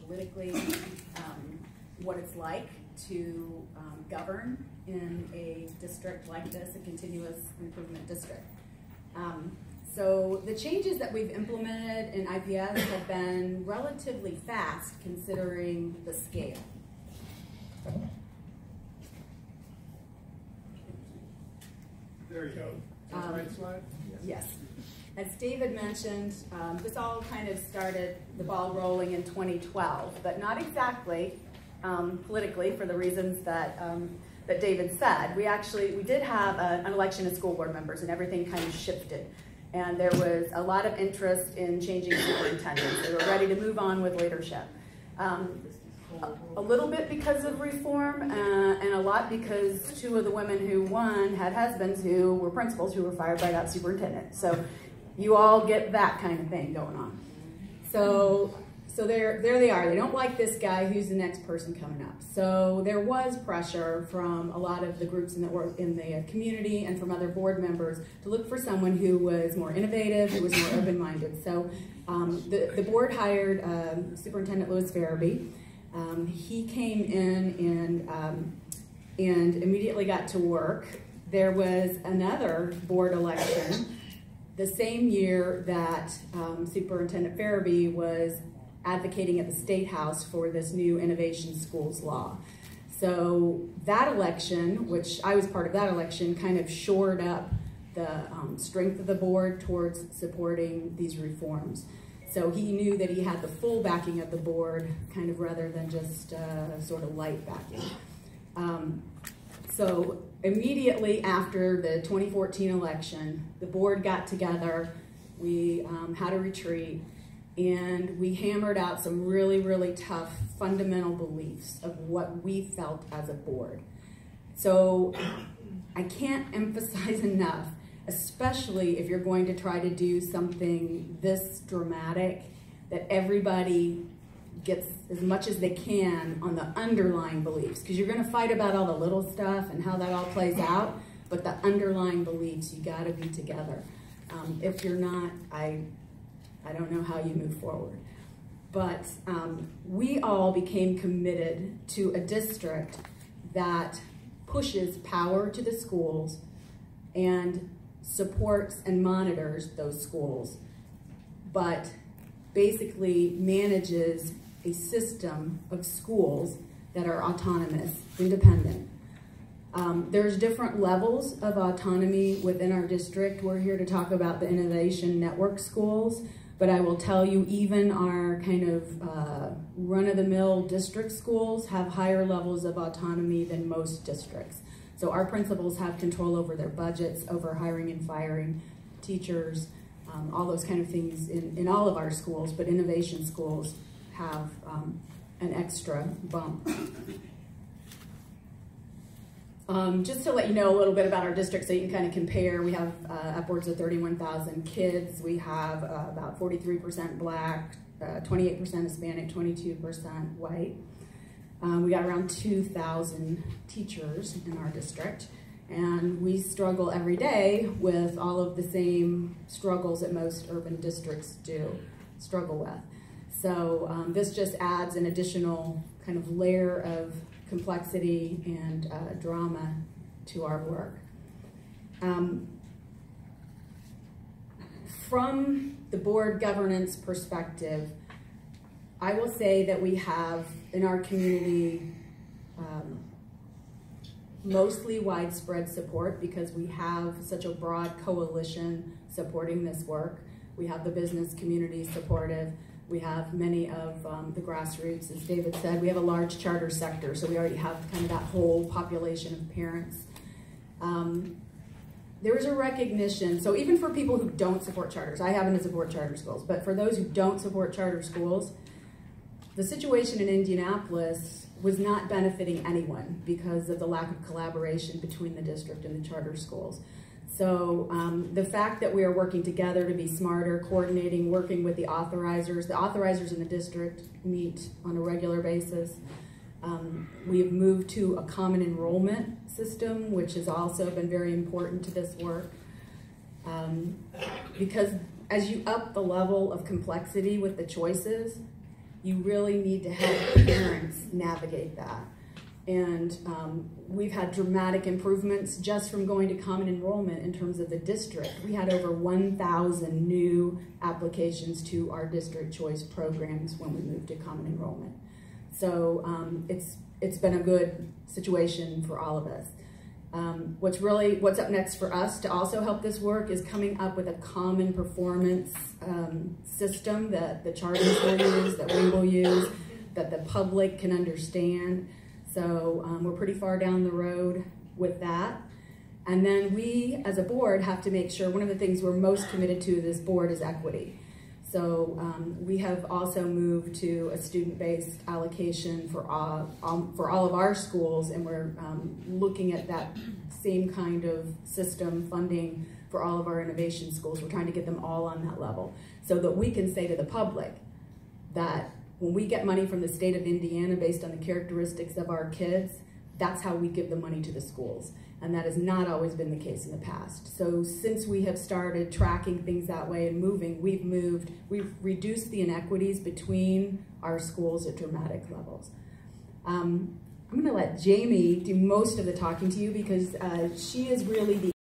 politically, what it's like to govern in a district like this, a continuous improvement district. So the changes that we've implemented in IPS have been relatively fast considering the scale. There you go. That's the right slide? Yes. As David mentioned, this all kind of started the ball rolling in 2012, but not exactly politically for the reasons that that David said. We did have an election of school board members, and everything kind of shifted. And there was a lot of interest in changing superintendents. They were ready to move on with leadership. A little bit because of reform, and a lot because two of the women who won had husbands who were principals who were fired by that superintendent. So you all get that kind of thing going on. So there they are. They don't like this guy. Who's the next person coming up? So there was pressure from a lot of the groups in the community and from other board members to look for someone who was more innovative, who was more open-minded. So the board hired Superintendent Louis Farabee. He came in and immediately got to work. There was another board election the same year that Superintendent Farabee was advocating at the State House for this new Innovation Schools law. So that election, which I was part of that election, kind of shored up the strength of the board towards supporting these reforms. So he knew that he had the full backing of the board, kind of rather than just sort of light backing. So immediately after the 2014 election, the board got together, we had a retreat, and we hammered out some really, really tough fundamental beliefs of what we felt as a board. So I can't emphasize enough, especially if you're going to try to do something this dramatic, that everybody gets as much as they can on the underlying beliefs, because you're going to fight about all the little stuff and how that all plays out, but the underlying beliefs, you got to be together. If you're not, I don't know how you move forward. But we all became committed to a district that pushes power to the schools and supports and monitors those schools, but basically manages a system of schools that are autonomous, independent. There's different levels of autonomy within our district. We're here to talk about the Innovation Network schools, but I will tell you even our kind of run-of-the-mill district schools have higher levels of autonomy than most districts. So our principals have control over their budgets, over hiring and firing teachers, all those kind of things in all of our schools, but innovation schools have an extra bump. Just to let you know a little bit about our district so you can kind of compare, we have upwards of 31,000 kids. We have about 43% Black, 28% Hispanic, 22% white. We got around 2,000 teachers in our district, and we struggle every day with all of the same struggles that most urban districts do struggle with. So this just adds an additional kind of layer of complexity and drama to our work. From the board governance perspective, I will say that we have in our community mostly widespread support because we have such a broad coalition supporting this work. We have the business community supportive. We have many of the grassroots, as David said. We have a large charter sector, so we already have kind of that whole population of parents. There is a recognition, so even for people who don't support charters, I happen to support charter schools, but for those who don't support charter schools, the situation in Indianapolis was not benefiting anyone because of the lack of collaboration between the district and the charter schools. So the fact that we are working together to be smarter, coordinating, working with the authorizers in the district meet on a regular basis. We have moved to a common enrollment system, which has also been very important to this work. Because as you up the level of complexity with the choices, you really need to help parents navigate that. And we've had dramatic improvements just from going to common enrollment in terms of the district. We had over 1,000 new applications to our district choice programs when we moved to common enrollment. So it's been a good situation for all of us. What's up next for us to also help this work is coming up with a common performance system that the charters will use, that we will use, that the public can understand. So we're pretty far down the road with that. And then we, as a board, have to make sure, one of the things we're most committed to this board is equity. So we have also moved to a student-based allocation for all of our schools, and we're looking at that same kind of system funding for all of our innovation schools. We're trying to get them all on that level so that we can say to the public that when we get money from the state of Indiana based on the characteristics of our kids, that's how we give the money to the schools. And that has not always been the case in the past. So since we have started tracking things that way and moving, we've reduced the inequities between our schools at dramatic levels. I'm gonna let Jamie do most of the talking to you because she is really the